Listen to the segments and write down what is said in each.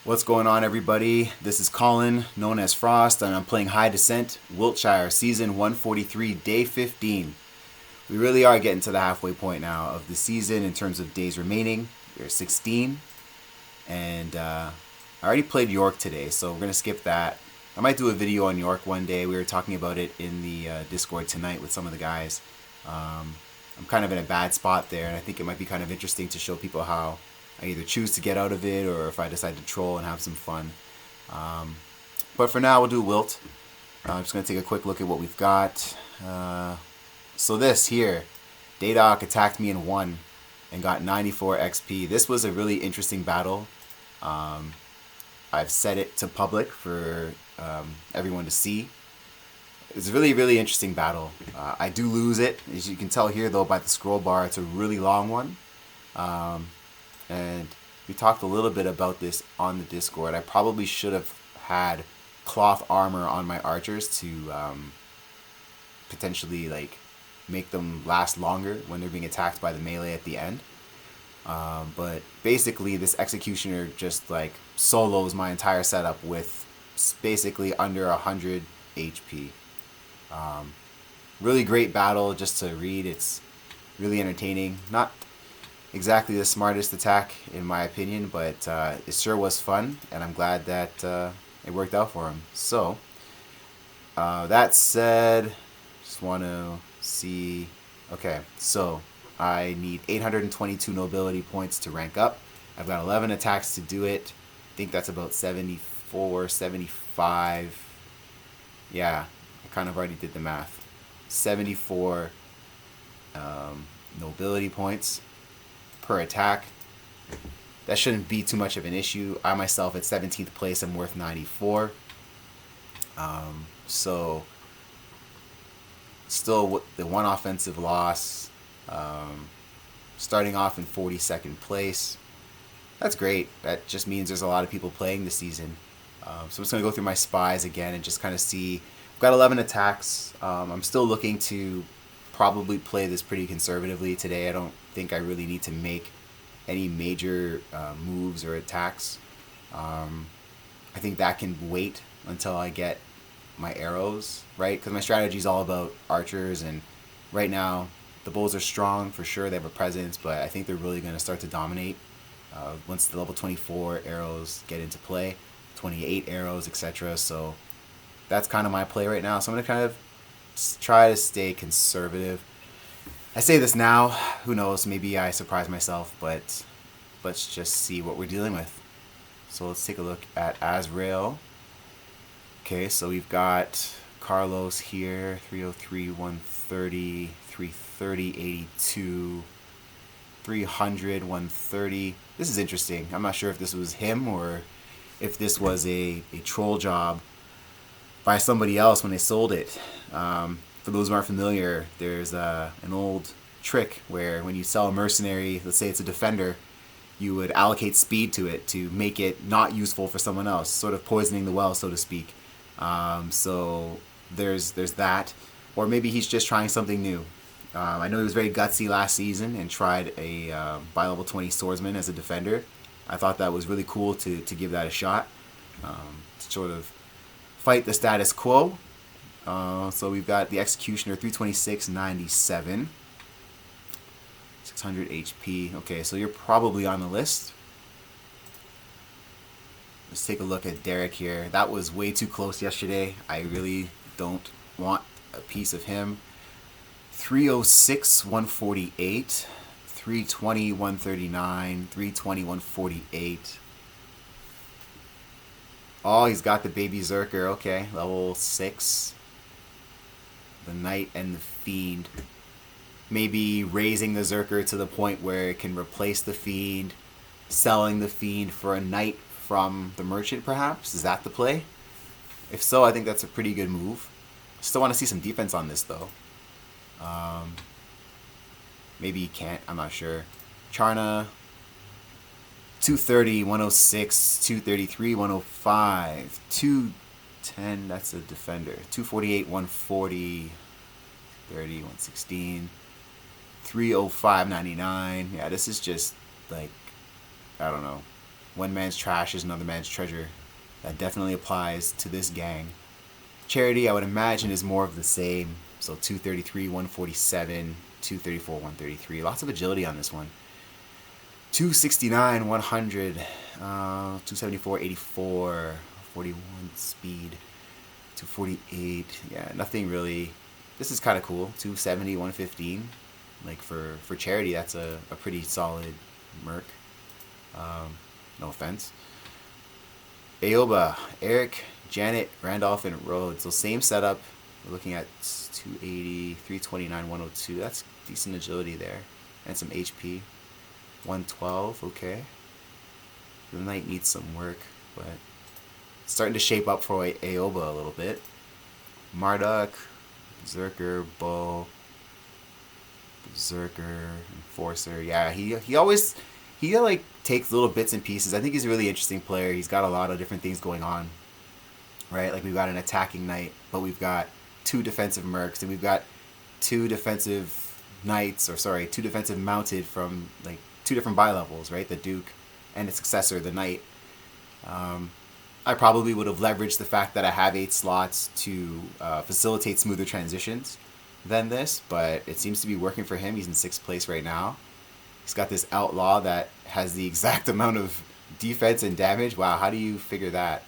What's going on, everybody? This is Colin, known as FrosT, and I'm playing High Descent, Wiltshire, Season 143, Day 15. We really are getting to the halfway point now of the season in terms of days remaining. We're 16, and I already played York today, so we're going to skip that. I might do a video on York one day. We were talking about it in the Discord tonight with some of the guys. I'm kind of in a bad spot there, and I think it might be kind of interesting to show people how I either choose to get out of it or if I decide to troll and have some fun. But for now, we'll do Wilt. I'm just going to take a quick look at what we've got. So this here, Daydock attacked me and won and got 94 XP. This was a really interesting battle. I've set it to public for everyone to see. It's a really, really interesting battle. I do lose it. As you can tell here, though, by the scroll bar, it's a really long one. And we talked a little bit about this on the Discord. I probably should have had cloth armor on my archers to potentially like make them last longer when they're being attacked by the melee at the end. But basically, this executioner just like solos my entire setup with basically under 100 HP. Really great battle just to read. It's really entertaining. Not exactly the smartest attack in my opinion, but it sure was fun, and I'm glad that it worked out for him. So that said, just want to see. Okay, so I need 822 nobility points to rank up. I've got 11 attacks to do it. I think that's about 74, 75. Yeah, I kind of already did the math. 74 nobility points per attack. That shouldn't be too much of an issue. I myself at 17th place am worth 94. So still the one offensive loss. Starting off in 42nd place. That's great. That just means there's a lot of people playing this season. So I'm just going to go through my spies again and just kind of see. I've got 11 attacks. I'm still looking to probably play this pretty conservatively today. I don't think I really need to make any major moves or attacks. I think that can wait until I get my arrows, right? Because my strategy is all about archers, and right now the bulls are strong for sure. They have a presence, but I think they're really going to start to dominate once the level 24 arrows get into play, 28 arrows, etc. So that's kind of my play right now. So I'm going to kind of try to stay conservative. I say this now, who knows, maybe I surprise myself, but let's just see what we're dealing with. So let's take a look at Azrael. Okay, so we've got Carlos here, 303, 130, 330, 82, 300, 130. This is interesting. I'm not sure if this was him or if this was a troll job by somebody else when they sold it. For those who aren't familiar, there's an old trick where when you sell a mercenary, let's say it's a defender, you would allocate speed to it to make it not useful for someone else, sort of poisoning the well, so to speak. So there's that. Or maybe he's just trying something new. I know he was very gutsy last season and tried a bi-level 20 swordsman as a defender. I thought that was really cool to give that a shot, to sort of fight the status quo. So we've got the Executioner, 326, 97, 600 HP. Okay, so you're probably on the list. Let's take a look at Derek here. That was way too close yesterday. I really don't want a piece of him. 306, 148, 320, 139, 320, 148. Oh, he's got the baby Zerker. Okay, level 6. The Knight and the Fiend. Maybe raising the Zerker to the point where it can replace the Fiend. Selling the Fiend for a Knight from the Merchant, perhaps? Is that the play? If so, I think that's a pretty good move. Still want to see some defense on this, though. Maybe he can't. I'm not sure. Charna. 230, 106, 233, 105, 210, that's a defender. 248, 140, 30, 116, 305.99. Yeah, this is just like, I don't know. One man's trash is another man's treasure. That definitely applies to this gang. Charity, I would imagine, is more of the same. So 233, 147, 234, 133. Lots of agility on this one. 269, 100, 274, 84, 41 speed, 248. Yeah, nothing really. This is kind of cool. 270, 115. Like for charity, that's a pretty solid merc. No offense. Aoba, Eric, Janet, Randolph, and Rhodes. So same setup. We're looking at 280, 329, 102. That's decent agility there. And some HP. 112, okay. The knight needs some work, but it's starting to shape up for Aoba a little bit. Marduk, Berserker, Bow, Berserker, Enforcer. Yeah, he always like takes little bits and pieces. I think he's a really interesting player. He's got a lot of different things going on, right? Like we've got an attacking knight, but we've got two defensive mercs, and we've got two defensive knights, or sorry, two defensive mounted from like two different bi-levels, right? The Duke and its successor, the Knight. I probably would have leveraged the fact that I have 8 slots to facilitate smoother transitions than this, but it seems to be working for him. He's in 6th place right now. He's got this Outlaw that has the exact amount of defense and damage. Wow, how do you figure that?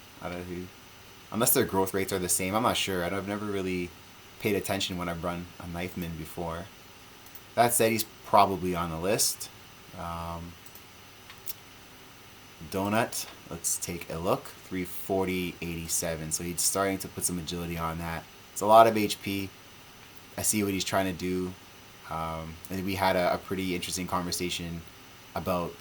Unless their growth rates are the same, I'm not sure. I've never really paid attention when I've run a Knifeman before. That said, he's probably on the list. Donut, let's take a look. 340, 87. So he's starting to put some agility on that. It's a lot of HP. I see what he's trying to do. And we had a pretty interesting conversation about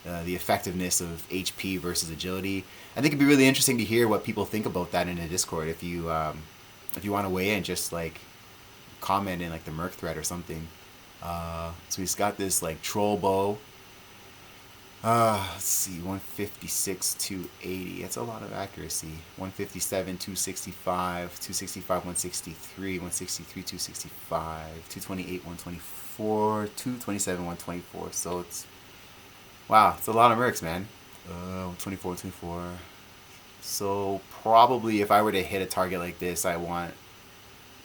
the effectiveness of HP versus agility. I think it'd be really interesting to hear what people think about that in the Discord. If you want to weigh in, just like comment in like the Merc thread or something. So he's got this like troll bow. Let's see, 156, 280. That's a lot of accuracy. 157, 265, 265, 163, 163, 265, 228, 124, 227, 124. So it's, wow, it's a lot of mercs, man. 124, 124. So probably if I were to hit a target like this, I want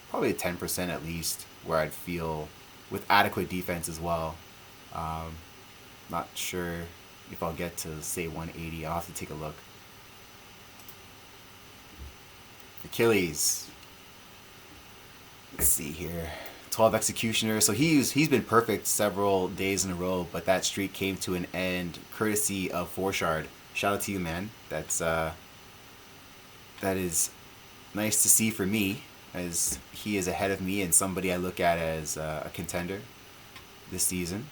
probably a 10% at least, where I'd feel with adequate defense as well. Not sure if I'll get to say 180. I'll have to take a look. Achilles. Let's see here. 12 Executioner. So he's been perfect several days in a row, but that streak came to an end courtesy of FrosT. Shout out to you, man. That is nice to see for me, as he is ahead of me and somebody I look at as a contender this season.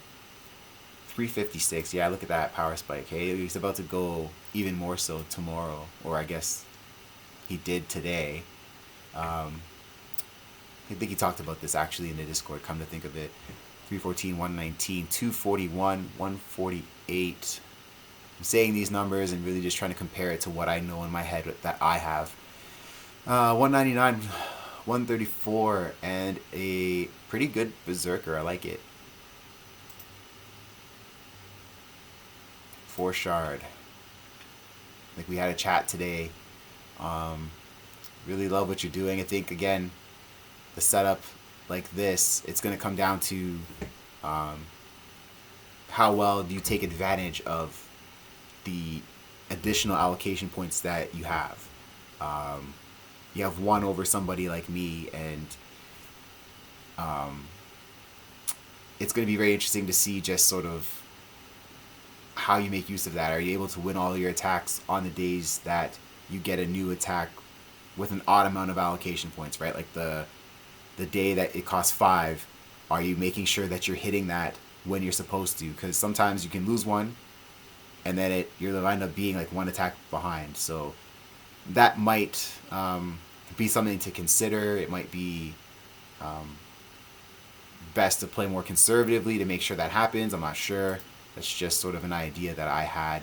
356, yeah, look at that power spike. Hey, he's about to go even more so tomorrow, or I guess he did today. I think he talked about this actually in the Discord, come to think of it. 314, 119, 241, 148. I'm saying these numbers and really just trying to compare it to what I know in my head that I have. 199, 134, and a pretty good Berserker. I like it. FrosT. Like we had a chat today. Really love what you're doing. I think again, the setup like this, it's going to come down to how well do you take advantage of the additional allocation points that you have. You have one over somebody like me, and it's going to be very interesting to see just sort of how you make use of that. Are you able to win all your attacks on the days that you get a new attack with an odd amount of allocation points, right? Like the day that it costs 5, are you making sure that you're hitting that when you're supposed to? Because sometimes you can lose one, and then you'll end up being like one attack behind. So that might be something to consider. It might be best to play more conservatively to make sure that happens. I'm not sure. That's just sort of an idea that I had.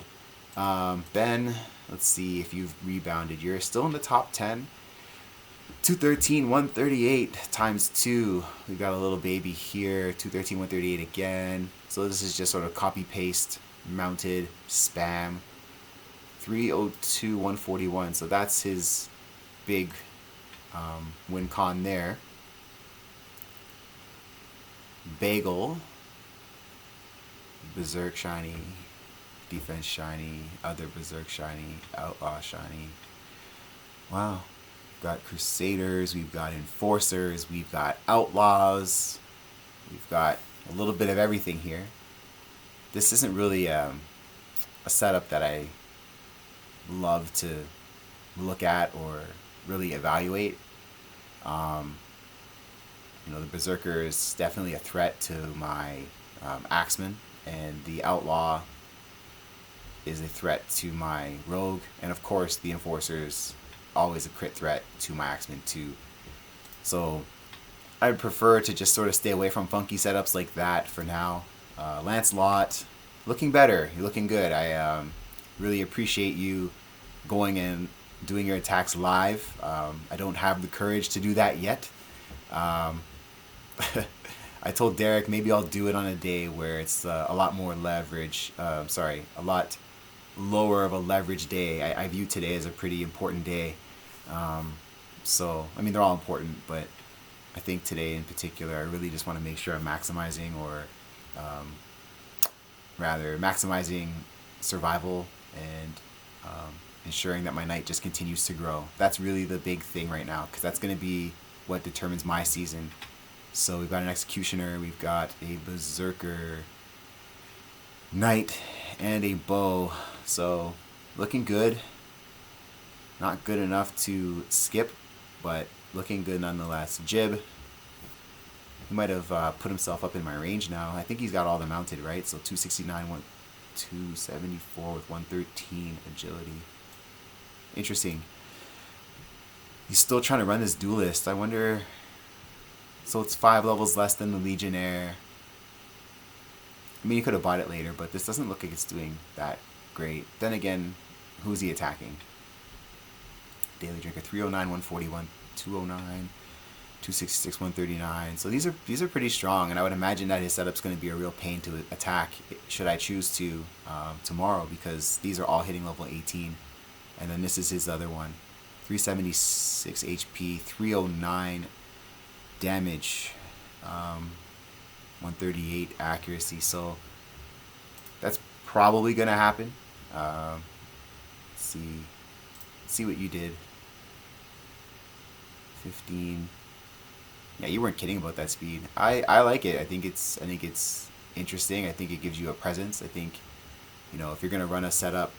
Ben, let's see if you've rebounded. You're still in the top 10. 213, 138 times 2. We've got a little baby here. 213, 138 again. So this is just sort of copy paste, mounted, spam. 302, 141. So that's his big win con there. Bagel. Berserk shiny. Defense shiny. Other Berserk shiny. Outlaw shiny. Wow. We've got Crusaders. We've got Enforcers. We've got Outlaws. We've got a little bit of everything here. This isn't really a setup that I love to look at or really evaluate. The Berserker is definitely a threat to my Axeman, and the Outlaw is a threat to my Rogue, and of course the Enforcer is always a crit threat to my Axeman too. So I'd prefer to just sort of stay away from funky setups like that for now. Lancelot, looking better. You're looking good. I really appreciate you going and doing your attacks live. I don't have the courage to do that yet. I told Derek maybe I'll do it on a day where it's a lot more leverage. A lot lower of a leverage day. I view today as a pretty important day. So, I mean, they're all important, but I think today in particular, I really just want to make sure I'm maximizing, or rather maximizing survival and ensuring that my knight just continues to grow. That's really the big thing right now, because that's going to be what determines my season. So we've got an Executioner, we've got a Berserker, Knight, and a Bow. So looking good. Not good enough to skip, but looking good nonetheless. Jib, he might have put himself up in my range now. I think he's got all the mounted, right? So 269, 274 with 113 agility. Interesting. He's still trying to run this duelist. I wonder... So it's 5 levels less than the Legionnaire. I mean, you could have bought it later, but this doesn't look like it's doing that great. Then again, who's he attacking? Daily Drinker, 309, 141, 209, 266, 139. So these are pretty strong, and I would imagine that his setup's going to be a real pain to attack should I choose to tomorrow, because these are all hitting level 18. And then this is his other one. 376 HP, 309 damage, 138 accuracy. So that's probably going to happen. Let's see what you did. 15. Yeah, you weren't kidding about that speed. I like it. I think it's interesting. I think it gives you a presence. I think, if you're gonna run a setup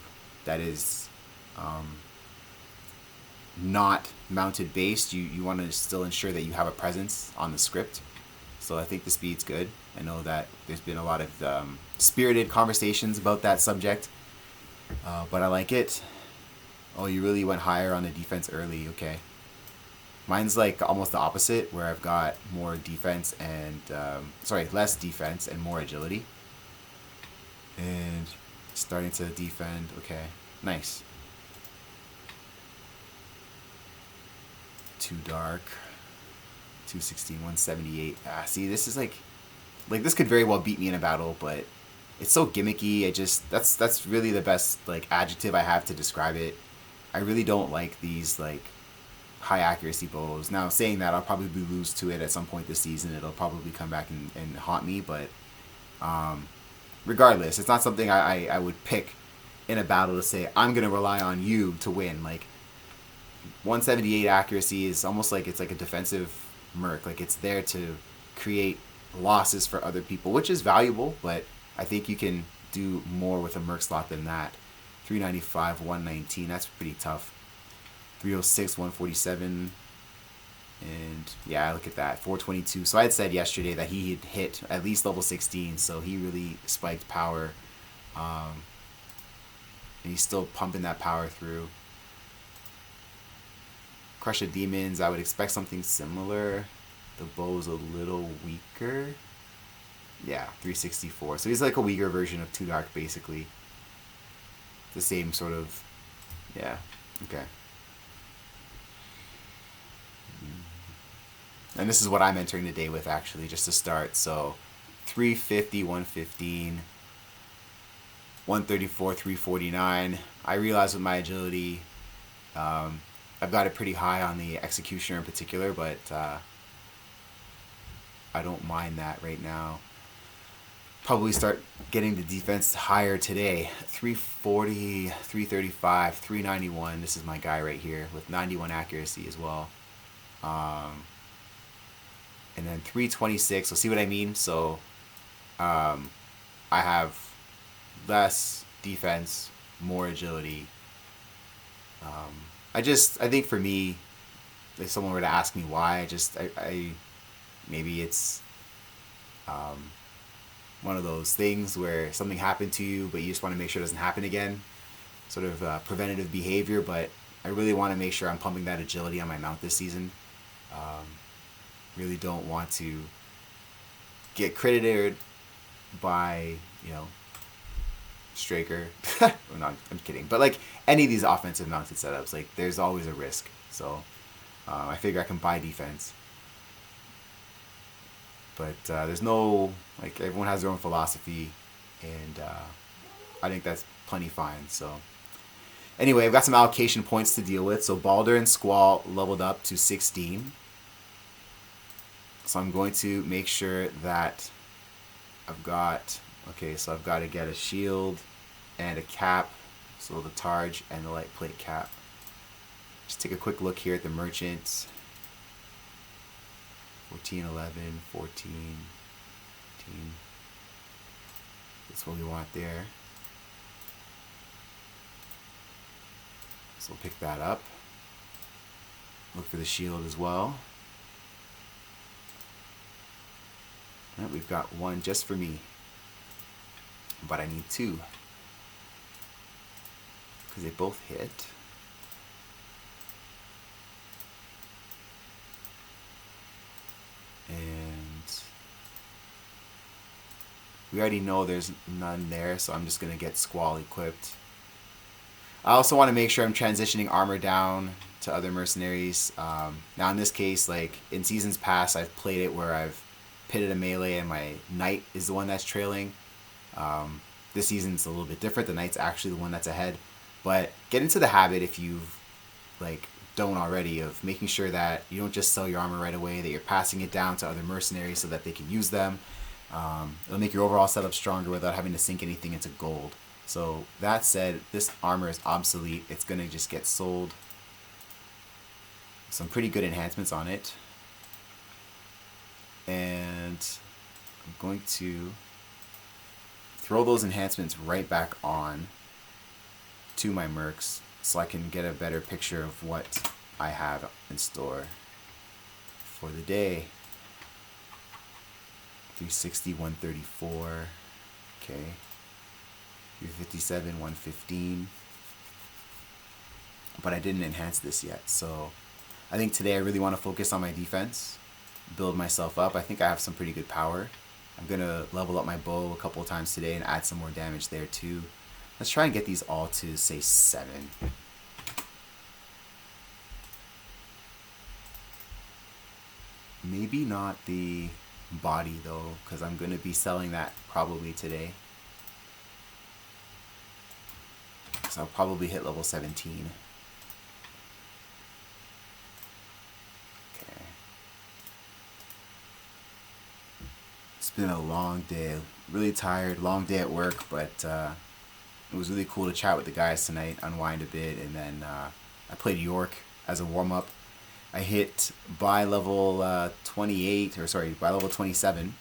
that is not mounted based, you want to still ensure that you have a presence on the script. So I think the speed's good. I know that there's been a lot of spirited conversations about that subject, but I like it. Oh, you really went higher on the defense early. Okay. Mine's like almost the opposite, where I've got more defense and, less defense and more agility. And starting to defend. Okay, nice. Too dark. 216, 178. See, this is like this could very well beat me in a battle, but it's so gimmicky. That's really the best adjective I have to describe it. I really don't like these high accuracy bows. Now, saying that, I'll probably lose to it at some point this season. It'll probably come back and haunt me, but regardless, it's not something I would pick in a battle to say, I'm going to rely on you to win. 178 accuracy is almost like it's like a defensive merc. It's there to create losses for other people, which is valuable, but I think you can do more with a merc slot than that. 395, 119, that's pretty tough. 306, 147, and yeah, look at that, 422. So I had said yesterday that he had hit at least level 16, so he really spiked power, and he's still pumping that power through. Crush of Demons, I would expect something similar. The bow's a little weaker. Yeah, 364. So he's like a weaker version of Too Dark, basically. The same sort of, yeah, okay. And this is what I'm entering the day with, actually, just to start. So 350, 115, 134, 349, I realize with my agility, I've got it pretty high on the executioner in particular, but I don't mind that right now. Probably start getting the defense higher today. 340, 335, 391. This is my guy right here with 91 accuracy as well. And then 326. So see what I mean? So I have less defense, more agility. I think for me, if someone were to ask me why, I maybe it's one of those things where something happened to you, but you just want to make sure it doesn't happen again. Sort of preventative behavior, but I really want to make sure I'm pumping that agility on my mount this season. Really don't want to get credited by, Straker. No, I'm kidding. But like any of these offensive mounted setups, like there's always a risk. So I figure I can buy defense. But there's no, like, everyone has their own philosophy, and I think that's plenty fine. So anyway, I've got some allocation points to deal with. So Balder and Squall leveled up to 16. So I'm going to make sure that I've got to get a shield and a cap. So the Targe and the light plate cap. Just take a quick look here at the merchants. 14, 11, 14, 15. That's what we want there. So we'll pick that up. Look for the shield as well. Right, we've got one just for me. But I need two. Because they both hit. And we already know there's none there, so I'm just going to get Squall equipped. I also want to make sure I'm transitioning armor down to other mercenaries. Now in this case, like in seasons past, I've played it where I've pitted a melee and my knight is the one that's trailing. This season's a little bit different. The knight's actually the one that's ahead. But get into the habit, if you've don't already, of making sure that you don't just sell your armor right away, that you're passing it down to other mercenaries so that they can use them. It'll make your overall setup stronger without having to sink anything into gold. So that said, this armor is obsolete. It's going to just get sold. Some pretty good enhancements on it. And I'm going to throw those enhancements right back on to my mercs so I can get a better picture of what I have in store for the day. 360, 134. Okay. 357, 115. But I didn't enhance this yet. So I think today I really want to focus on my defense, build myself up. I think I have some pretty good power. I'm going to level up my bow a couple of times today and add some more damage there too. Let's try and get these all to, say, 7. Maybe not the body, though, because I'm going to be selling that probably today. So I'll probably hit level 17. Okay. It's been a long day. Really tired. Long day at work, but it was really cool to chat with the guys tonight, unwind a bit, and then I played York as a warm-up. I hit by level by level 27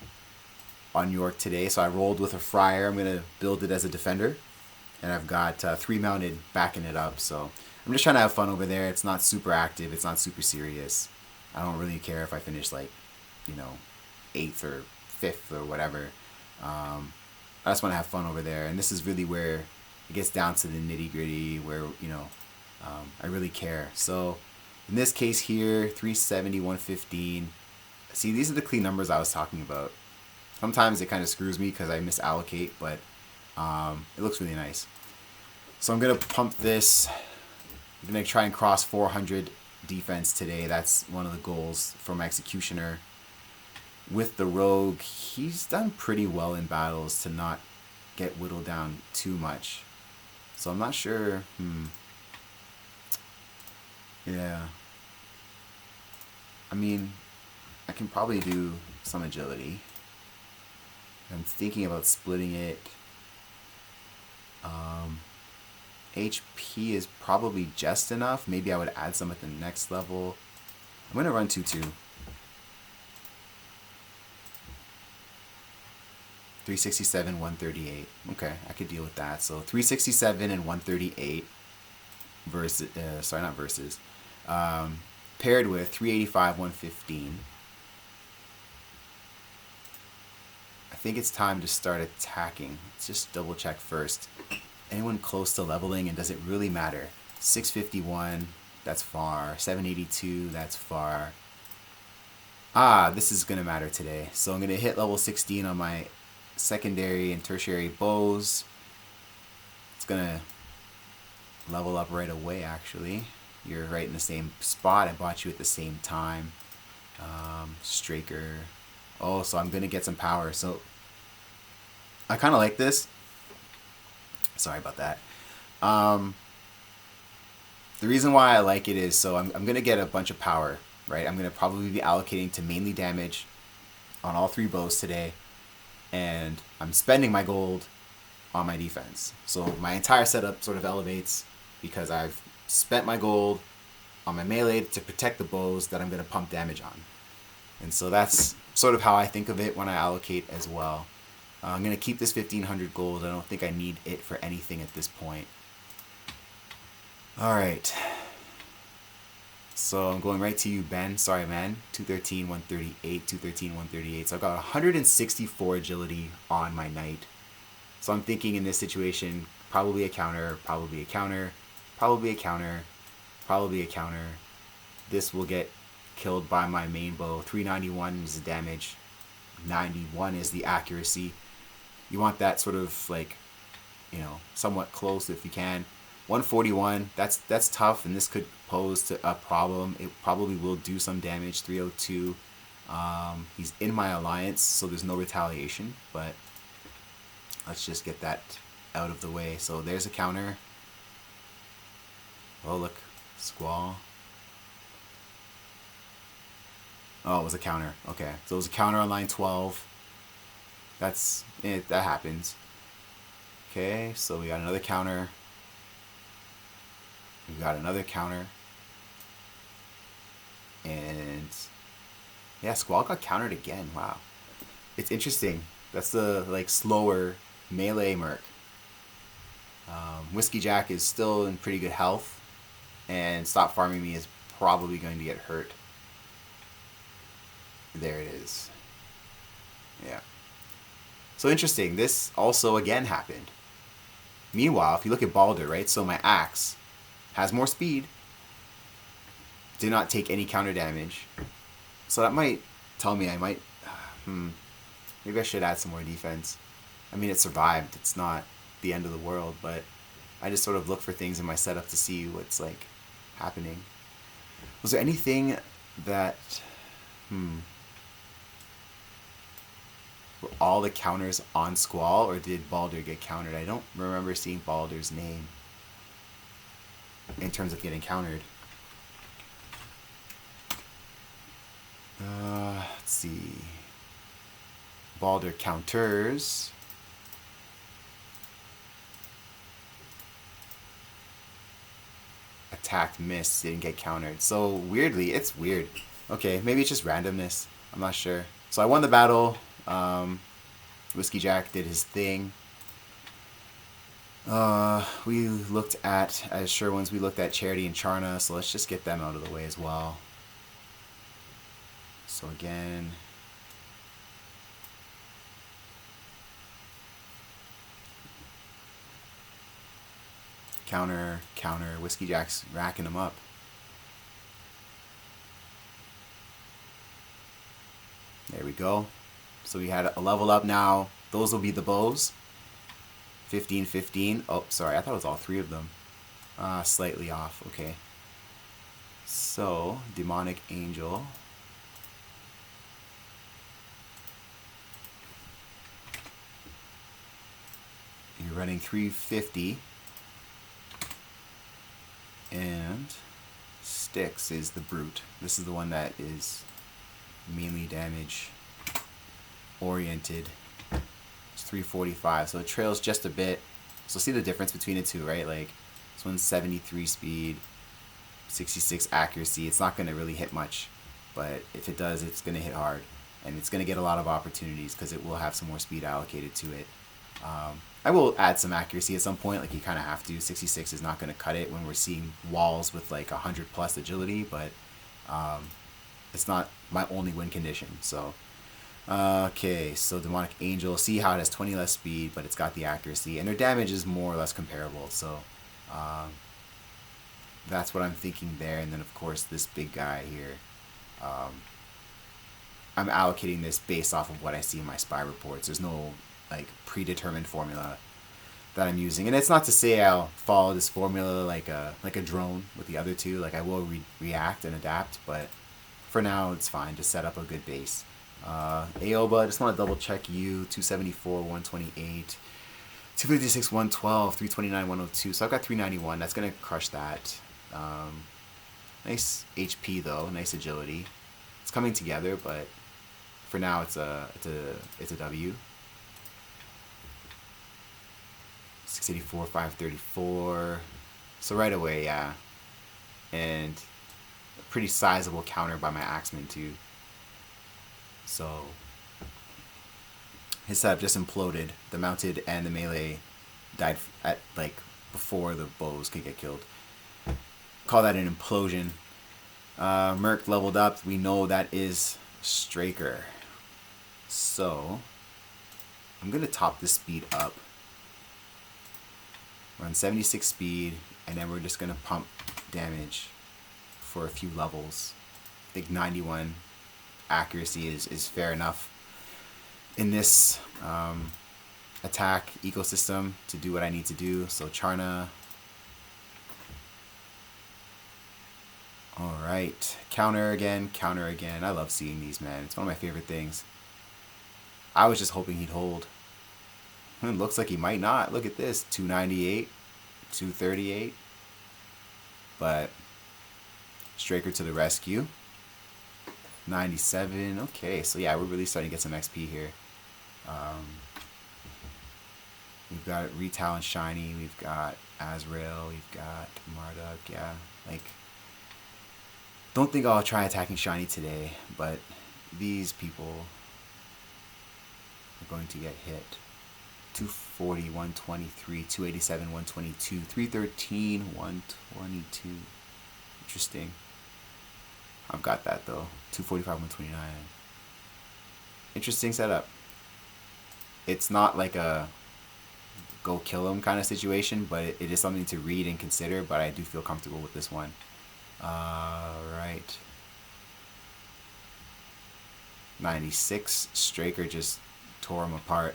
on York today, so I rolled with a Friar. I'm going to build it as a defender, and I've got 3 mounted backing it up, so I'm just trying to have fun over there. It's not super active, it's not super serious. I don't really care if I finish 8th or 5th or whatever. I just want to have fun over there, and this is really where it gets down to the nitty-gritty, where I really care. So in this case here, 370, 115. See, these are the clean numbers I was talking about. Sometimes it kind of screws me because I misallocate, but it looks really nice. So I'm going to pump this. I'm going to try and cross 400 defense today. That's one of the goals for my Executioner. With the Rogue, he's done pretty well in battles to not get whittled down too much. So I'm not sure. Yeah. I mean, I can probably do some agility. I'm thinking about splitting it. HP is probably just enough. Maybe I would add some at the next level. I'm going to run 2-2. 367, 138. Okay, I could deal with that. So 367 and 138 versus, sorry, not versus, paired with 385, 115. I think it's time to start attacking. Let's just double check first. Anyone close to leveling, and does it really matter? 651, that's far. 782, that's far. This is going to matter today. So I'm going to hit level 16 on my secondary and tertiary bows. It's going to level up right away, actually. You're right in the same spot. I bought you at the same time. Straker. Oh, so I'm going to get some power. So I kind of like this. Sorry about that. The reason why I like it is so I'm going to get a bunch of power, right? I'm going to probably be allocating to mainly damage on all 3 bows today. And I'm spending my gold on my defense. So my entire setup sort of elevates because I've spent my gold on my melee to protect the bows that I'm going to pump damage on. And so that's sort of how I think of it when I allocate as well. I'm going to keep this 1500 gold. I don't think I need it for anything at this point. Alright. So I'm going right to you, Ben. Sorry, man. 213, 138, 213, 138. So I've got 164 agility on my knight. So I'm thinking in this situation, probably a counter, probably a counter, probably a counter, probably a counter. This will get killed by my main bow. 391 is the damage. 91 is the accuracy. You want that sort of like, you know, somewhat close if you can. 141, that's tough, and this could pose to a problem. It probably will do some damage. 302, he's in my alliance, so there's no retaliation, but let's just get that out of the way. So there's a counter. Oh, look, Squall. Oh, it was a counter. Okay, so it was a counter on line 12. That's it. That happens. Okay, so we got another counter. We got another counter. And yeah, Squall got countered again. Wow. It's interesting. That's the like slower melee merc. Whiskey Jack is still in pretty good health, and Stop Farming Me is probably going to get hurt. There it is. Yeah. So interesting. This also again happened. Meanwhile, if you look at Balder, right? So my axe has more speed. Did not take any counter damage. So that might tell me I might... maybe I should add some more defense. I mean, it survived. It's not the end of the world, but I just sort of look for things in my setup to see what's, like, happening. Was there anything that... Were all the counters on Squall, or did Balder get countered? I don't remember seeing Balder's name in terms of getting countered. Let's see. Balder counters. Attacked, missed, didn't get countered. So weirdly, it's weird. Okay, maybe it's just randomness. I'm not sure. So I won the battle. Whiskey Jack did his thing. We looked at, as sure ones, we looked at Charity and Charna, so let's just get them out of the way as well. So again, counter, counter, Whiskey Jack's racking them up. There we go. So we had a level up now. Those will be the bows. 15, 15. Oh, sorry. I thought it was all 3 of them. Slightly off. Okay. So, Demonic Angel. You're running 350. sticks is the Brute. This is the one that is mainly damage oriented. It's 345, so it trails just a bit. So see the difference between the two, right? Like this one's 73 speed, 66 accuracy. It's not going to really hit much, but if it does, it's going to hit hard, and it's going to get a lot of opportunities because it will have some more speed allocated to it. I will add some accuracy at some point, like you kind of have to. 66 is not going to cut it when we're seeing walls with like 100 plus agility, but it's not my only win condition. So okay, so Demonic Angel, see how it has 20 less speed, but it's got the accuracy, and their damage is more or less comparable, so that's what I'm thinking there. And then of course this big guy here, I'm allocating this based off of what I see in my spy reports. There's no like predetermined formula that I'm using, and it's not to say I'll follow this formula like a drone with the other two. Like I will react and adapt, but for now it's fine to set up a good base. Aoba, I just want to double check you. 274, 128, 256, 112, 329, 102. So I've got 391. That's gonna crush that. Nice HP though, nice agility. It's coming together, but for now it's a W. 684, 534. So right away, yeah, and a pretty sizable counter by my Axeman too. So his setup just imploded. The mounted and the melee died at like before the bows could get killed. Call that an implosion. Merc leveled up. We know that is Straker. So I'm gonna top this speed up. We're on 76 speed, and then we're just gonna pump damage for a few levels. I think 91 accuracy is fair enough in this attack ecosystem to do what I need to do. So Charna. Alright. Counter again, counter again. I love seeing these, man. It's one of my favorite things. I was just hoping he'd hold. It looks like he might not. Look at this. 298, 238. But Straker to the rescue. 97. Okay, so yeah, we're really starting to get some XP here. We've got Retail and Shiny. We've got Azrael. We've got Marduk. Yeah, like, don't think I'll try attacking Shiny today, but these people are going to get hit. 240, 123, 287, 122, 313, 122. Interesting. I've got that though. 245, 129. Interesting setup. It's not like a go kill him kind of situation, but it is something to read and consider, but I do feel comfortable with this one. Right. 96. Straker just tore him apart.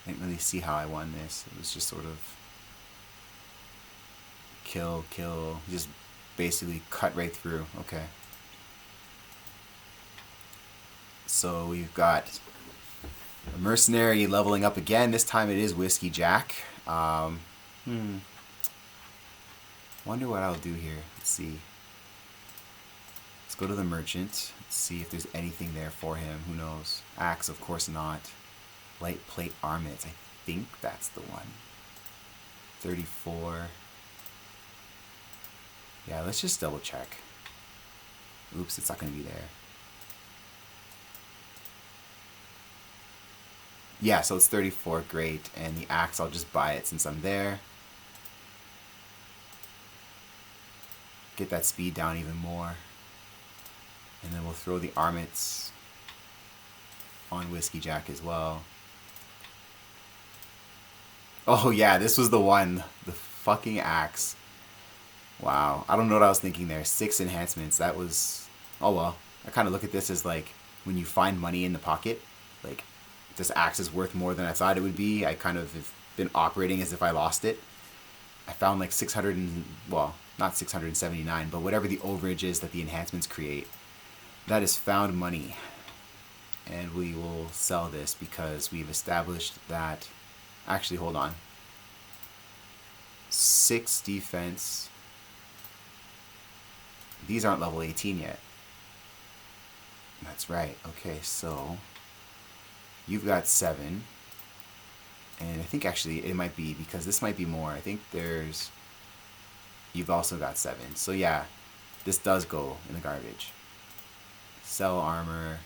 I didn't really see how I won this. It was just sort of kill, just basically cut right through. Okay. So we've got a mercenary leveling up again. This time it is Whiskey Jack. Wonder what I'll do here. Let's see. Let's go to the merchant. Let's see if there's anything there for him. Who knows? Axe, of course not. Light plate armaments. I think that's the one. 34. Yeah, let's just double check. Oops, it's not going to be there. Yeah, so it's 34. Great. And the axe, I'll just buy it since I'm there. Get that speed down even more. And then we'll throw the armaments on Whiskey Jack as well. Oh yeah, this was the one. The fucking axe. Wow. I don't know what I was thinking there. 6 enhancements. That was... Oh well. I kind of look at this as like when you find money in the pocket. Like, this axe is worth more than I thought it would be. I kind of have been operating as if I lost it. I found like 600 and... Well, not 679, but whatever the overage is that the enhancements create. That is found money. And we will sell this because we've established that... Actually, hold on. 6 defense, these aren't level 18 yet. That's right. Okay, so you've got 7. And I think actually it might be, because this might be more. I think you've also got 7. So yeah, this does go in the garbage. Sell armor.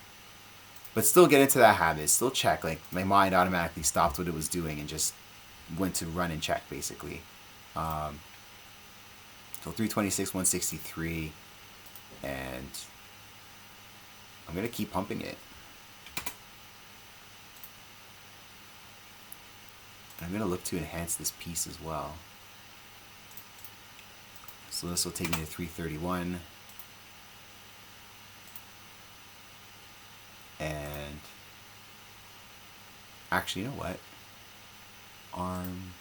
But still get into that habit. Still check. Like, my mind automatically stopped what it was doing and just went to run and check, basically. So 326, 163. And I'm going to keep pumping it. I'm going to look to enhance this piece as well. So this will take me to 331. And actually, you know what? Arm.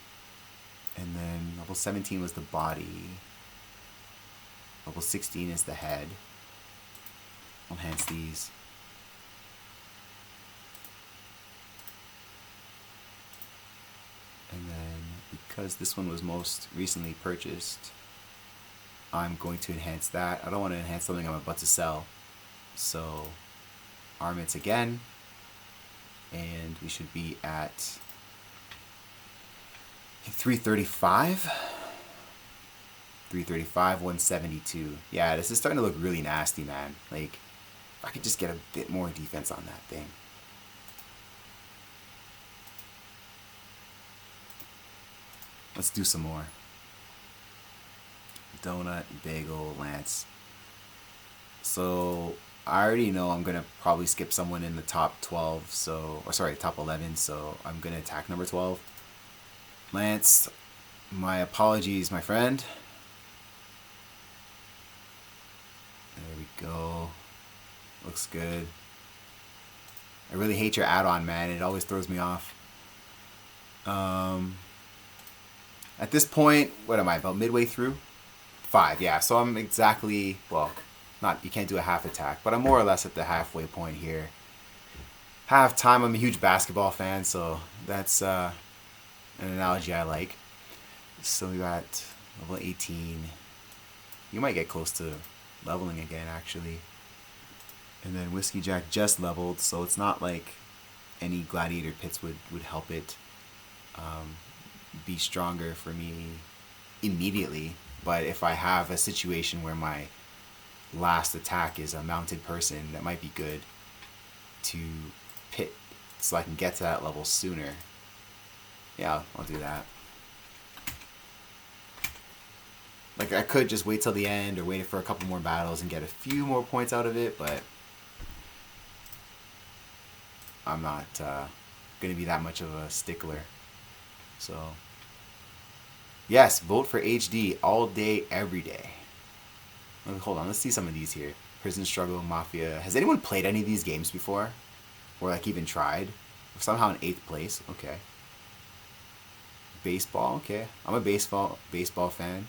And then level 17 was the body. Level 16 is the head. I'll enhance these. And then, because this one was most recently purchased, I'm going to enhance that. I don't want to enhance something I'm about to sell. So, armaments again. And we should be at 335. 335, 172. Yeah, this is starting to look really nasty, man. Like, if I could just get a bit more defense on that thing. Let's do some more. Donut, bagel, lance. So I already know I'm gonna probably skip someone in the top 12. Top 11. So I'm gonna attack number 12. Lance, my apologies, my friend. There we go. Looks good. I really hate your add-on, man. It always throws me off. At this point, what am I, about midway through? 5, yeah. So I'm exactly, well, you can't do a half attack, but I'm more or less at the halfway point here. Half time, I'm a huge basketball fan, so that's an analogy I like. So we got level 18. You might get close to leveling again, actually. And then Whiskey Jack just leveled, so it's not like any gladiator pits would help it be stronger for me immediately. But if I have a situation where my last attack is a mounted person, that might be good to pit so I can get to that level sooner. Yeah, I'll do that. Like, I could just wait till the end or wait for a couple more battles and get a few more points out of it, but I'm not going to be that much of a stickler. So, yes, vote for HD all day, every day. Hold on, let's see some of these here. Prison Struggle, Mafia. Has anyone played any of these games before? Or like even tried? Somehow in 8th place. Okay. Baseball. Okay. I'm a baseball fan.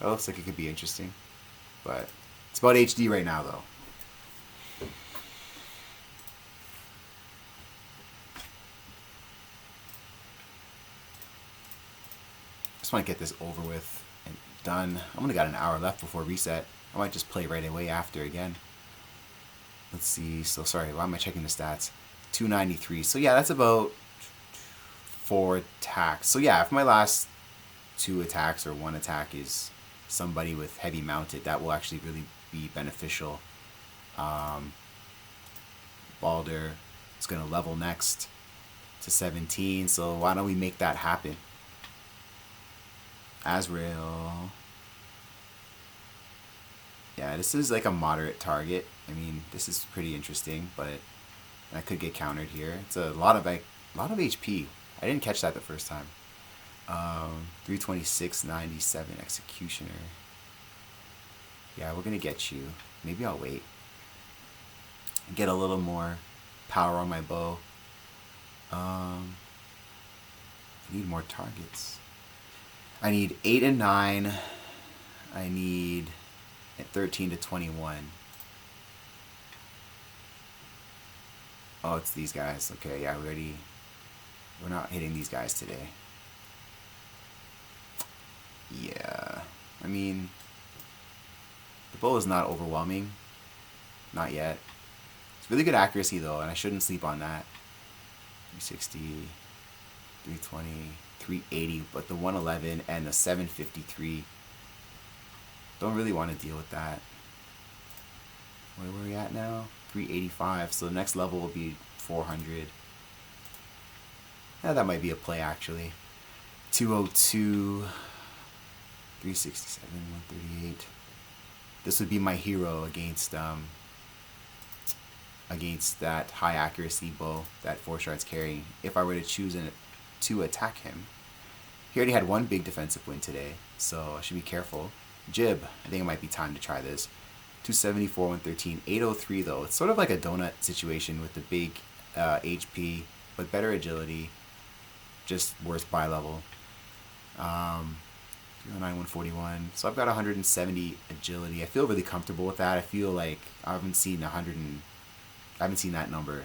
That looks like it could be interesting. But it's about HD right now, though. Just want to get this over with and done. I'm only got an hour left before reset. I might just play right away after again. Let's see. So sorry, why am I checking the stats? 293. So yeah, that's about 4 attacks. So yeah, if my last 2 attacks or 1 attack is somebody with heavy mounted, that will actually really be beneficial. Balder is going to level next to 17. So why don't we make that happen? Azrael. Yeah, this is like a moderate target. I mean, this is pretty interesting, but I could get countered here. It's a lot of HP. I didn't catch that the first time. 326, 97 Executioner. Yeah, we're gonna get you. Maybe I'll wait. Get a little more power on my bow. I need more targets. I need 8 and 9. I need 13 to 21. Oh, it's these guys. Okay, yeah, we're not hitting these guys today. Yeah, I mean, The bow is not overwhelming. Not yet. It's really good accuracy though, and I shouldn't sleep on that. 360, 320, 380, but the 111 and the 753, don't really want to deal with that. Where were we at now? 385, so the next level will be 400. Yeah, that might be a play actually. 202, 367, 138. This would be my hero against that high accuracy bow that 4-Shard's carrying. If I were to choose to attack him. He already had one big defensive win today, so I should be careful. Jib, I think it might be time to try this. 274, 113, 803 though. It's sort of like a donut situation with the big HP, but better agility, just worse buy level. 309, 141. So I've got 170 agility. I feel really comfortable with that. I feel like I haven't seen that number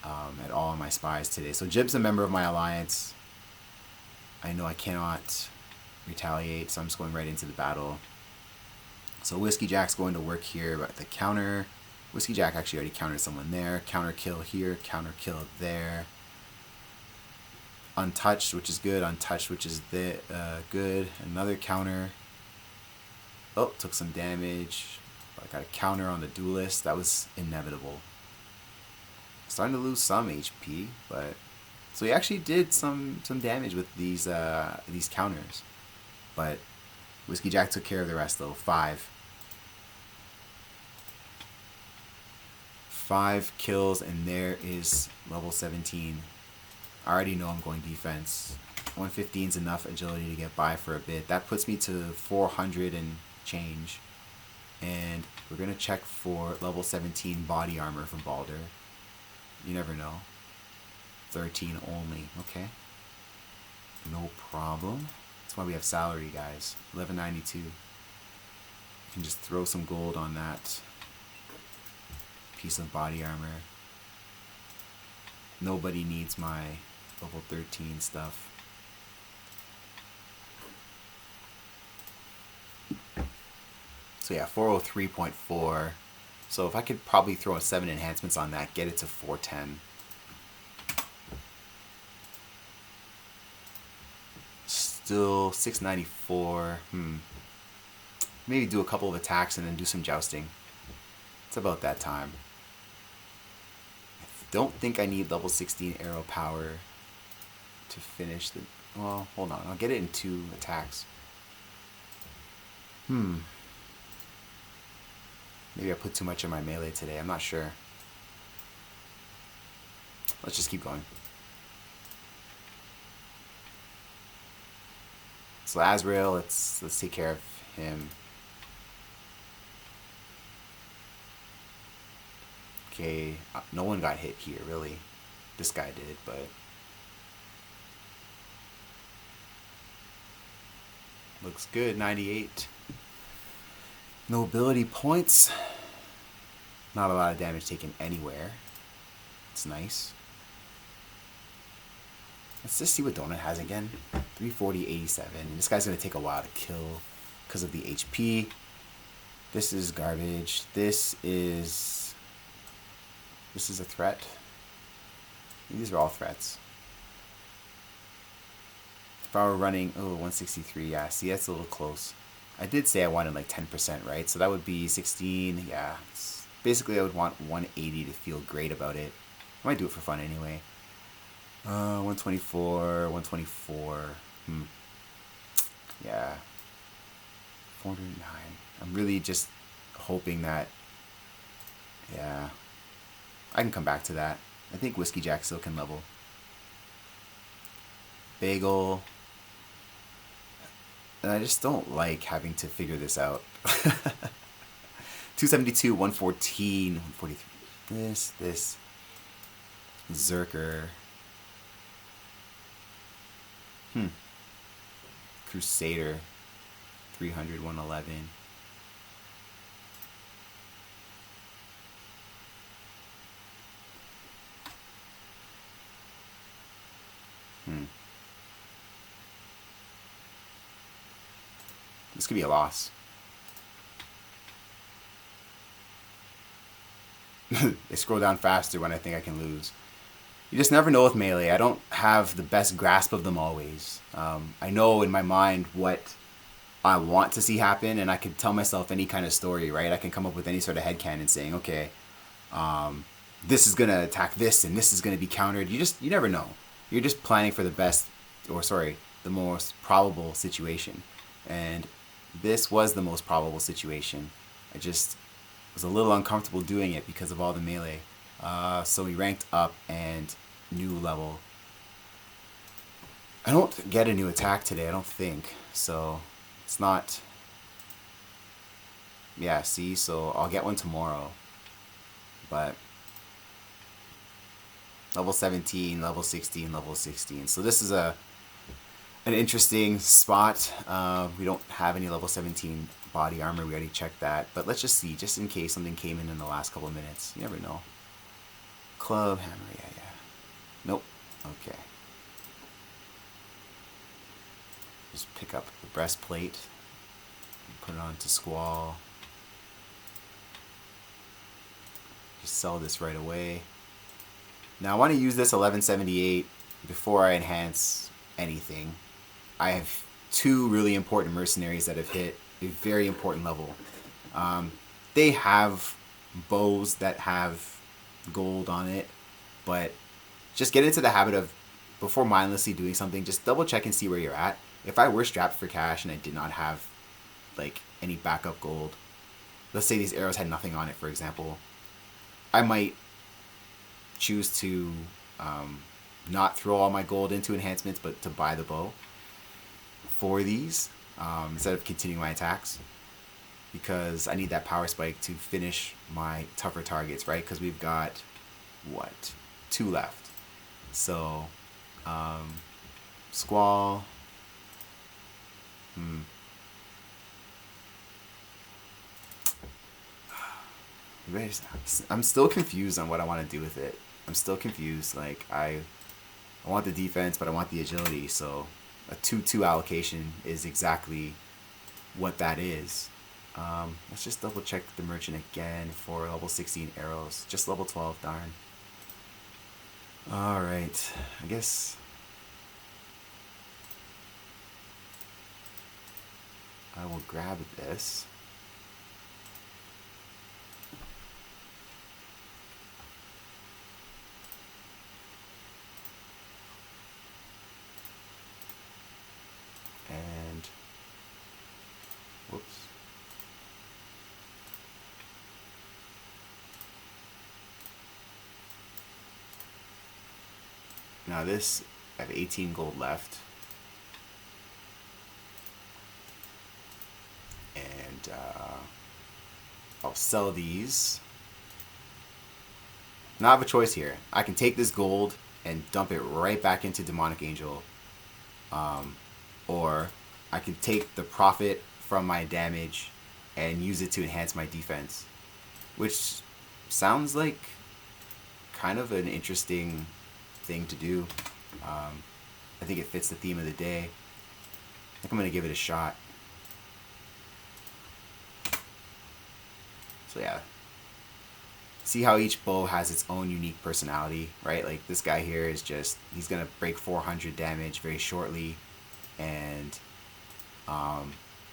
at all in my spies today. So Jib's a member of my alliance. I know I cannot retaliate, so I'm just going right into the battle. So Whiskey Jack's going to work here, but the counter. Whiskey Jack actually already countered someone there. Counter kill here, counter kill there. Untouched, which is good. Untouched, which is good. Another counter. Oh, took some damage. I got a counter on the duelist. That was inevitable. Starting to lose some HP, but so he actually did some damage with these counters. But Whiskey Jack took care of the rest though. 5 kills, and there is level 17. I already know I'm going defense. 115 is enough agility to get by for a bit. That puts me to 400 and change. And we're going to check for level 17 body armor from Balder. You never know. 13 only. Okay. No problem. That's why we have salary, guys. 1192. You can just throw some gold on that piece of body armor. Nobody needs my level 13 stuff. So yeah, 403.4. So if I could probably throw 7 enhancements on that, get it to 410. Still 694. Maybe do a couple of attacks and then do some jousting. It's about that time. I don't think I need level 16 arrow power to finish the... Well, hold on. I'll get it in 2 attacks. Maybe I put too much in my melee today. I'm not sure. Let's just keep going. So Azrael, let's take care of him. Okay, no one got hit here, really. This guy did, but... Looks good, 98. No ability points. Not a lot of damage taken anywhere. It's nice. Let's just see what Donut has again. 340, 87. And this guy's going to take a while to kill because of the HP. This is garbage. This is a threat. These are all threats. If I were running... Oh, 163. Yeah, see, that's a little close. I did say I wanted like 10%, right? So that would be 16. Yeah. Basically, I would want 180 to feel great about it. I might do it for fun anyway. 124, 124. Yeah. 409. I'm really just hoping that... Yeah. I can come back to that. I think Whiskey Jack still can level. Bagel. And I just don't like having to figure this out. 272, 114, 143. This. Zerker. Crusader. 300, 111. This could be a loss. they scroll down faster when I think I can lose. You just never know with melee. I don't have the best grasp of them always. I know in my mind what I want to see happen, and I can tell myself any kind of story, right? I can come up with any sort of headcanon saying, okay, this is gonna attack this, and this is gonna be countered. You never know. You're just planning for the best, or sorry, the most probable situation, and this was the most probable situation. I just was a little uncomfortable doing it because of all the melee. So we ranked up and new level. I don't get a new attack today, I don't think. So it's not. Yeah, see, so I'll get one tomorrow. But level 17, level 16, level 16. So this is an interesting spot. We don't have any level 17 body armor. We already checked that. But let's just see, just in case something came in the last couple of minutes. You never know. Club, hammer, yeah. Nope. Okay. Just pick up the breastplate. Put it onto Squall. Just sell this right away. Now I want to use this 1178 before I enhance anything. I have two really important mercenaries that have hit a very important level. They have bows that have gold on it, but just get into the habit of, before mindlessly doing something, just double check and see where you're at. If I were strapped for cash and I did not have like any backup gold, let's say these arrows had nothing on it, for example, I might choose to not throw all my gold into enhancements, but to buy the bow for these instead of continuing my attacks, because I need that power spike to finish my tougher targets, right? Because we've got, what, 2 left. So, Squall. I'm still confused on what I want to do with it. I'm still confused. Like, I want the defense, but I want the agility. So a 2-2 allocation is exactly what that is. Let's just double check the merchant again for level 16 arrows. Just level 12, darn. Alright, I guess I will grab this. And whoops. Now this, I have 18 gold left. And I'll sell these. Now I have a choice here. I can take this gold and dump it right back into Demonic Angel. Or I can take the profit from my damage and use it to enhance my defense. Which sounds like kind of an interesting thing to do. I think it fits the theme of the day. I think I'm going to give it a shot. So yeah. See how each bow has its own unique personality, right? Like this guy here is just, he's going to break 400 damage very shortly. And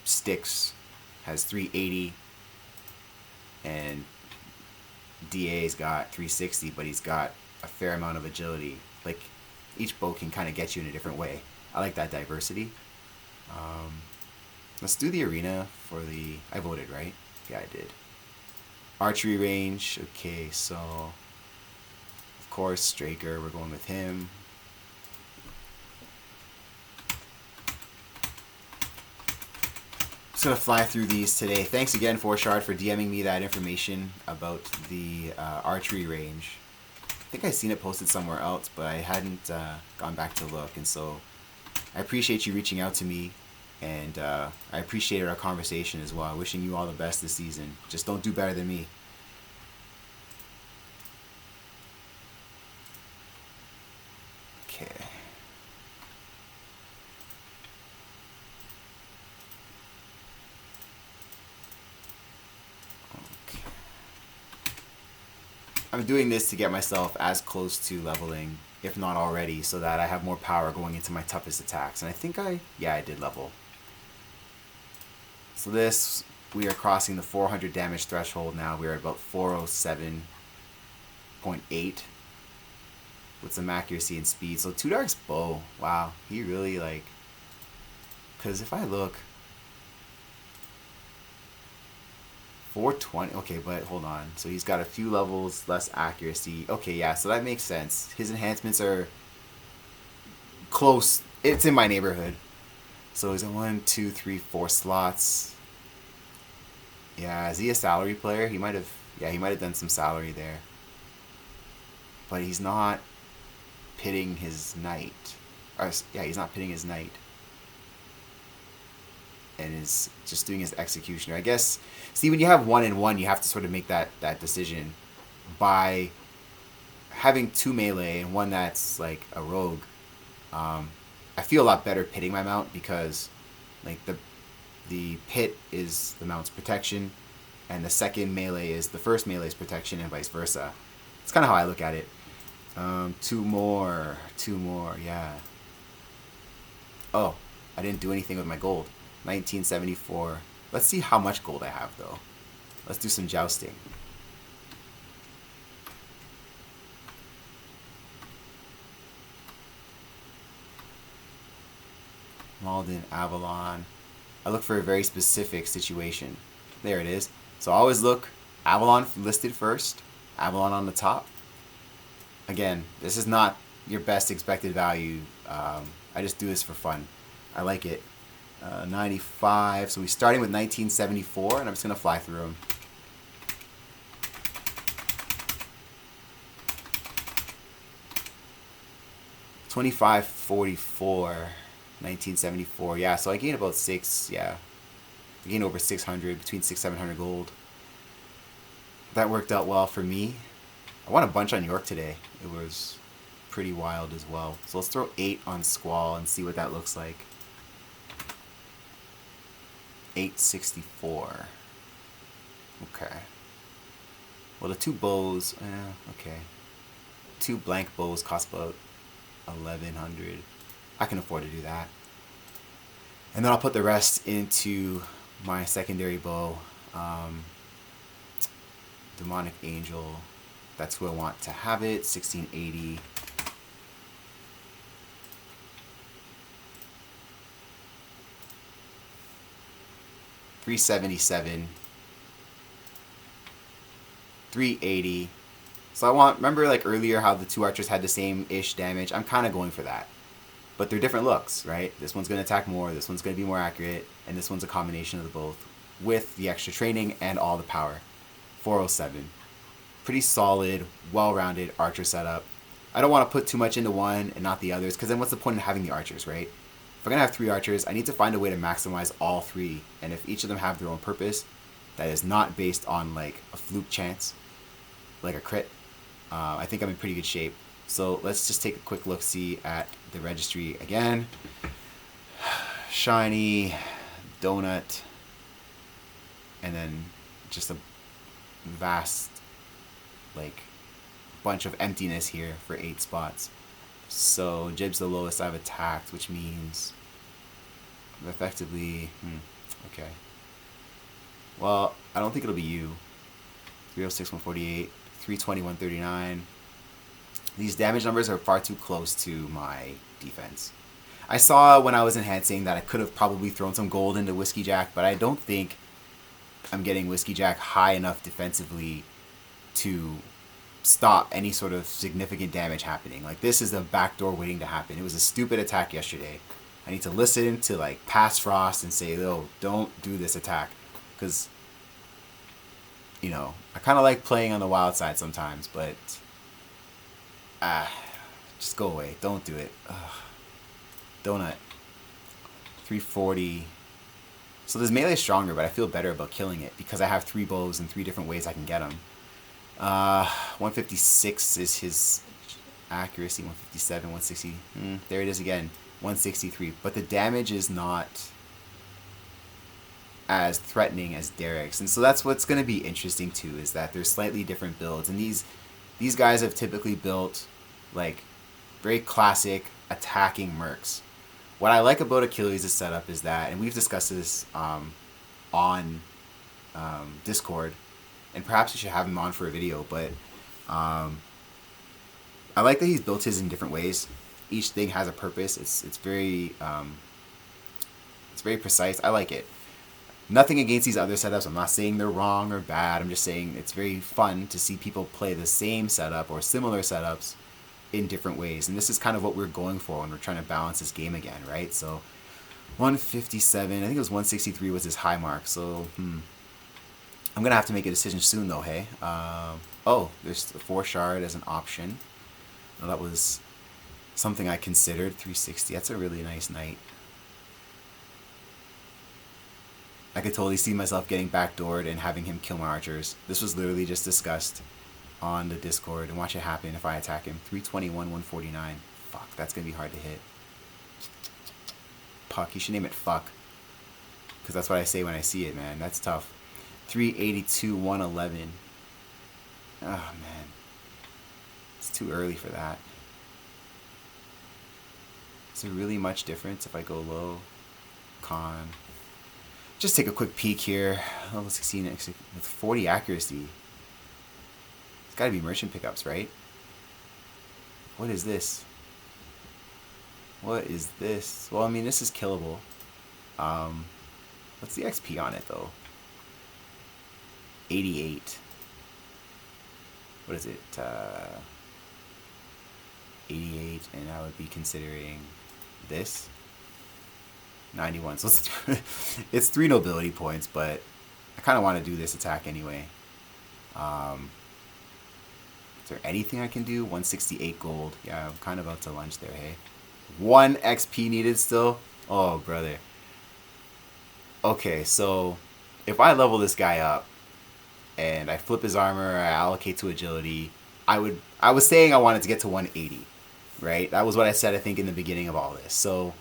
Styx has 380. And DA's got 360, but he's got a fair amount of agility. Like, each bow can kind of get you in a different way. I like that diversity. Let's do the arena for the... I voted, right? Yeah, I did. Archery range. Okay, so... Of course, Straker. We're going with him. Just gonna fly through these today. Thanks again, FrosT, for DMing me that information about the archery range. I think I seen it posted somewhere else, but I hadn't gone back to look, and so I appreciate you reaching out to me, and I appreciated our conversation as well. Wishing you all the best this season. Just don't do better than me. Okay. I'm doing this to get myself as close to leveling, if not already, so that I have more power going into my toughest attacks. And I think I did level. So this, we are crossing the 400 damage threshold now. We are at about 407.8 with some accuracy and speed. So Two Dark's bow, wow, he really like, because if I look, 420, okay, but hold on. So he's got a few levels less accuracy. Okay, yeah, so that makes sense. His enhancements are close. It's in my neighborhood. So he's in 1, 2, 3, 4 slots. Yeah, is he a salary player? He might have, yeah, he might have done some salary there. But he's not pitting his knight. Or, yeah, he's not pitting his knight. And is just doing his executioner. I guess, see, when you have 1 and 1, you have to sort of make that decision. By having 2 melee and one that's like a rogue, I feel a lot better pitting my mount because like the pit is the mount's protection and the second melee is the first melee's protection and vice versa. It's kind of how I look at it. 2 more, yeah. Oh, I didn't do anything with my gold. 1974. Let's see how much gold I have though. Let's do some jousting. Malden, Avalon. I look for a very specific situation. There it is. So I always look Avalon listed first, Avalon on the top. Again, this is not your best expected value. I just do this for fun. I like it. 95. So we're starting with 1974, and I'm just going to fly through them. $25.44, 1974. Yeah, so I gained about 6. Yeah, I gained over 600, between 600-700 gold. That worked out well for me. I won a bunch on York today. It was pretty wild as well. So let's throw 8 on Squall and see what that looks like. 864. Okay. Well, the 2 bows, okay. 2 blank bows cost about 1,100. I can afford to do that. And then I'll put the rest into my secondary bow. Demonic Angel. That's who I want to have it. 1680. $377, $380. So I want, remember like earlier how the 2 archers had the same-ish damage? I'm kind of going for that. But they're different looks, right? This one's going to attack more, this one's going to be more accurate, and this one's a combination of the both with the extra training and all the power. 407. Pretty solid, well-rounded archer setup. I don't want to put too much into one and not the others, because then what's the point in having the archers, right? If I'm going to have 3 archers, I need to find a way to maximize all 3. And if each of them have their own purpose, that is not based on like a fluke chance, like a crit, I think I'm in pretty good shape. So let's just take a quick look-see at the registry again. Shiny, donut, and then just a vast like bunch of emptiness here for 8 spots. So Jib's the lowest I've attacked, which means effectively, okay. Well, I don't think it'll be you. 306, 148, 320, 139. These damage numbers are far too close to my defense. I saw when I was enhancing that I could have probably thrown some gold into Whiskey Jack, but I don't think I'm getting Whiskey Jack high enough defensively to stop any sort of significant damage happening. Like, this is a backdoor waiting to happen. It was a stupid attack yesterday. I need to listen to like past Frost and say, "Oh, don't do this attack," because you know I kind of like playing on the wild side sometimes, but just go away. Don't do it. Ugh. Donut. 340. So this melee is stronger, but I feel better about killing it because I have 3 bows and 3 different ways I can get them. 156 is his accuracy. 157, 160. There it is again. 163. But the damage is not as threatening as Derek's. And so that's what's going to be interesting too, is that there's slightly different builds. And these these guys have typically built like very classic attacking mercs. What I like about Achilles' setup is that, and we've discussed this on Discord, and perhaps we should have him on for a video, but I like that he's built his in different ways. Each thing has a purpose. It's very precise. I like it. Nothing against these other setups. I'm not saying they're wrong or bad. I'm just saying it's very fun to see people play the same setup or similar setups in different ways. And this is kind of what we're going for when we're trying to balance this game again, right? So 157, I think it was 163 was his high mark. So I'm going to have to make a decision soon though, hey? Oh, there's the 4 shard as an option. Well, that was something I considered. 360, that's a really nice knight. I could totally see myself getting backdoored and having him kill my archers. This was literally just discussed on the Discord, and watch it happen if I attack him. 321, 149. Fuck, that's gonna be hard to hit. Puck, you should name it fuck. Because that's what I say when I see it, man. That's tough. 382, 111. Oh, man. It's too early for that. Is there really much difference if I go low? Con. Just take a quick peek here. Level 16 with 40 accuracy. It's gotta be merchant pickups, right? What is this? What is this? Well, I mean, this is killable. What's the XP on it, though? 88. What is it? 88, and I would be considering this. 91. So it's 3 nobility points, but I kind of want to do this attack anyway. Is there anything I can do? 168 gold. Yeah, I'm kind of about to lunge there, hey? 1 XP needed still? Oh, brother. Okay, so if I level this guy up and I flip his armor, I allocate to agility, I was saying I wanted to get to 180, right? That was what I said, I think, in the beginning of all this. So,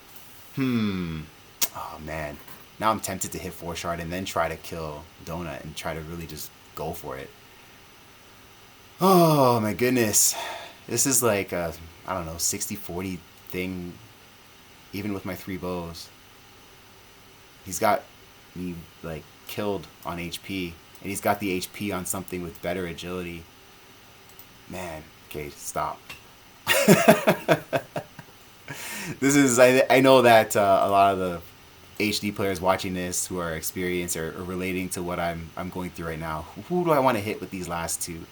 oh, man. Now I'm tempted to hit 4 shard and then try to kill Donut and try to really just go for it. Oh, my goodness. This is like a, I don't know, 60-40 thing, even with my 3 bows. He's got me, like, killed on HP, and he's got the HP on something with better agility. Man, okay, stop. This is, I know that a lot of the HD players watching this who are experienced or relating to what I'm going through right now. Who do I want to hit with these last 2?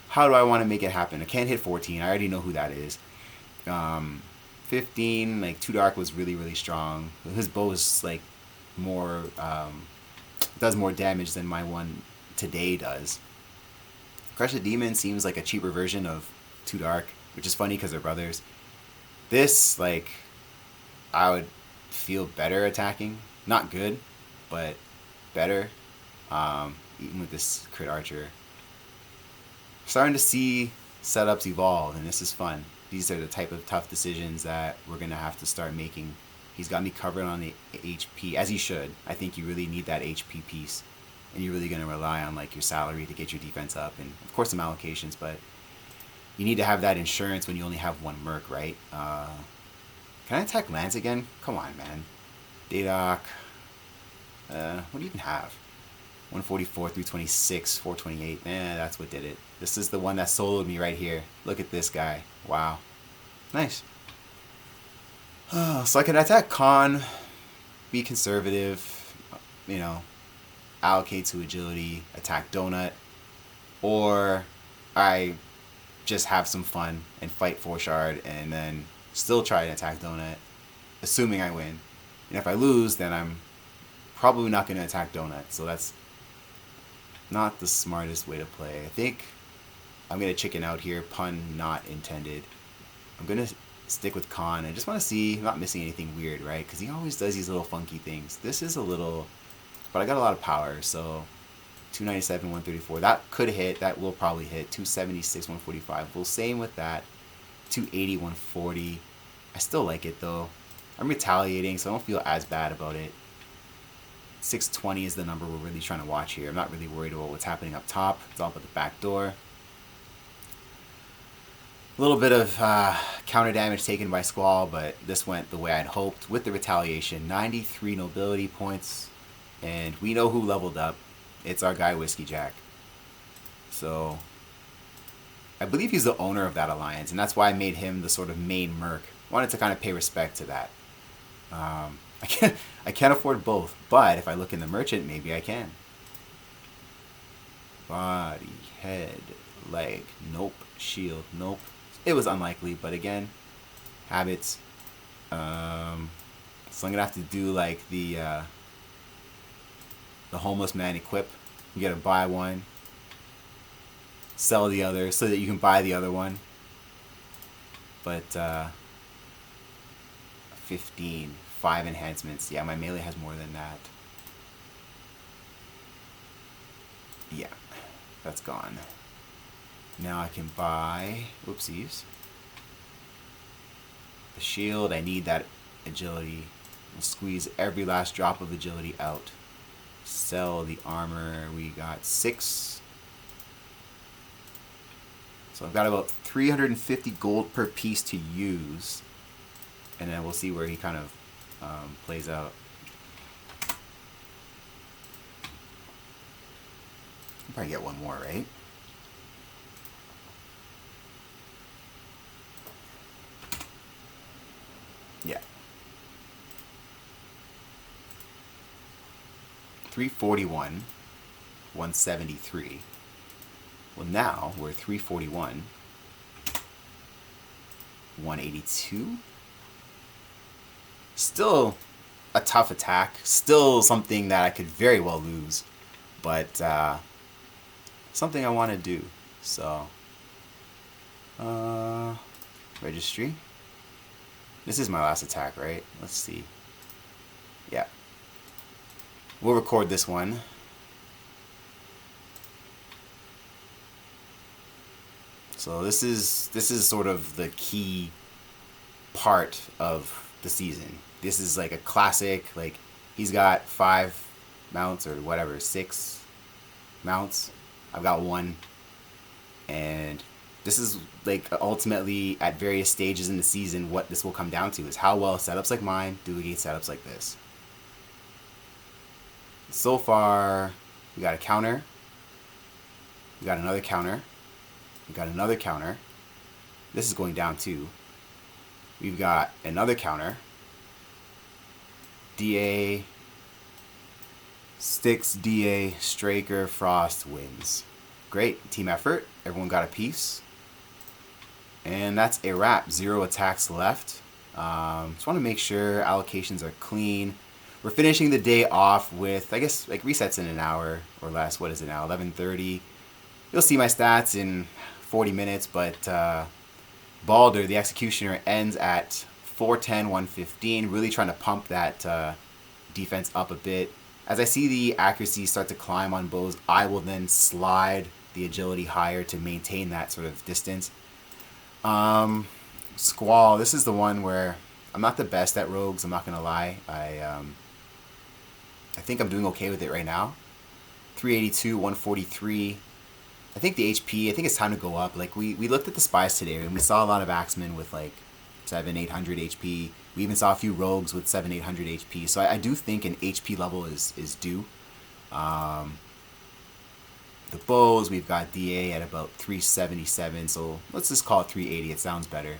How do I want to make it happen? I can't hit 14. I already know who that is. 15, like 2 dark was really, really strong. His bow is like more, does more damage than my one today does. Crush the Demon seems like a cheaper version of 2 dark, which is funny because they're brothers. This, like, I would feel better attacking. Not good, but better. Even with this crit archer. Starting to see setups evolve, and this is fun. These are the type of tough decisions that we're going to have to start making. He's got me covered on the HP, as he should. I think you really need that HP piece, and you're really going to rely on like your salary to get your defense up, and of course some allocations, but you need to have that insurance when you only have 1 merc, right? Can I attack lands again? Come on, man. Daydock. What do you even have? 144, 326, 428. That's what did it. This is the one that soloed me right here. Look at this guy. Wow. Nice. So I can attack Con, be conservative, you know, allocate to agility, attack Donut, or I just have some fun and fight 4 shard and then still try and attack Donut, assuming I win. And if I lose, then I'm probably not going to attack Donut. So that's not the smartest way to play. I think I'm going to chicken out here, pun not intended. I'm going to stick with Khan. I just want to see, I'm not missing anything weird, right? Because he always does these little funky things. This is a little, but I got a lot of power, so 297, 134. That could hit. That will probably hit. 276, 145. Well, same with that. 280, 140. I still like it, though. I'm retaliating, so I don't feel as bad about it. 620 is the number we're really trying to watch here. I'm not really worried about what's happening up top. It's all about the back door. A little bit of counter damage taken by Squall, but this went the way I'd hoped with the retaliation. 93 nobility points, and we know who leveled up. It's our guy Whiskey Jack. So I believe he's the owner of that alliance, and that's why I made him the sort of main merc. Wanted to kind of pay respect to that. I can't afford both, but if I look in the merchant, maybe I can. Body, head, leg, nope. Shield, nope. It was unlikely, but again, habits. So I'm gonna have to do like the homeless man equip. You gotta buy one, sell the other, so that you can buy the other one. But 15, 5 enhancements. Yeah, my melee has more than that. Yeah, that's gone. Now I can buy, whoopsies, the shield. I need that agility. We'll squeeze every last drop of agility out. Sell the armor. We got 6. So I've got about 350 gold per piece to use. And then we'll see where he kind of plays out. I'll probably get one more, right? Yeah. 341, 173. Well, now we're 341, 182. Still a tough attack. Still something that I could very well lose. But something I want to do. So, registry. This is my last attack, right? Let's see. Yeah. We'll record this one. So this is sort of the key part of the season. This is like a classic. Like, he's got 5 mounts or whatever, 6 mounts. I've got 1, and this is like ultimately at various stages in the season what this will come down to is how well setups like mine do against setups like this. So far, we got a counter. We got another counter. We got another counter. This is going down too. We've got another counter. DA, Sticks, DA, Straker, FrosT wins. Great. Team effort. Everyone got a piece. And that's a wrap. 0 attacks left. Just want to make sure allocations are clean. We're finishing the day off with, I guess, like resets in an hour or less. What is it now? 11:30. You'll see my stats in 40 minutes, but Balder, the Executioner, ends at 410, 115. Really trying to pump that defense up a bit. As I see the accuracy start to climb on bows, I will then slide the agility higher to maintain that sort of distance. Squall, this is the one where I'm not the best at rogues, I'm not going to lie. I think I'm doing okay with it right now. 382, 143. I think the HP, I think it's time to go up. Like, we looked at the spies today, and we saw a lot of axemen with, like, 700-800 HP. We even saw a few rogues with 700-800 HP. So I do think an HP level is due. The bows, we've got DA at about 377, so let's just call it 380. It sounds better.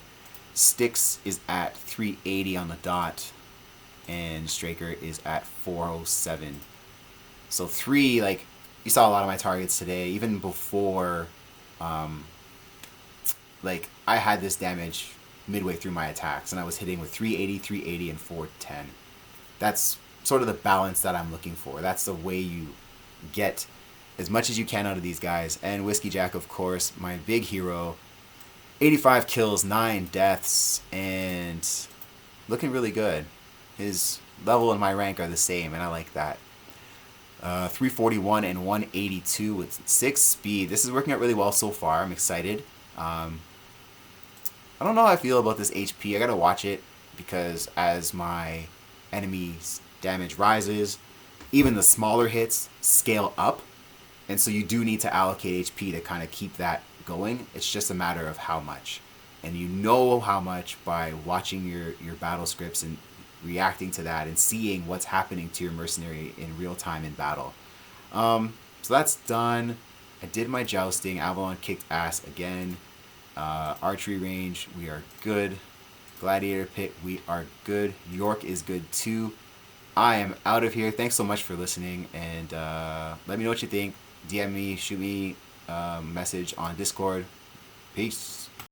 Sticks is at 380 on the dot, and Straker is at 407. So 3, like, you saw a lot of my targets today, even before, like, I had this damage midway through my attacks, and I was hitting with 380, 380, and 410. That's sort of the balance that I'm looking for. That's the way you get as much as you can out of these guys. And Whiskey Jack, of course, my big hero, 85 kills, 9 deaths, and looking really good. His level and my rank are the same, and I like that. 341 and 182 with 6 speed. This is working out really well so far. I'm excited. I don't know how I feel about this HP. I gotta watch it, because as my enemy's damage rises, even the smaller hits scale up, and so you do need to allocate HP to kind of keep that going. It's just a matter of how much. and you know how much by watching your battle scripts and reacting to that and seeing what's happening to your mercenary in real time in battle. So that's done. I did my jousting. Avalon kicked ass again. Archery range, we are good. Gladiator pit, we are good. York is good too. I am out of here. Thanks so much for listening, and let me know what you think. DM me, shoot me a message on Discord. Peace.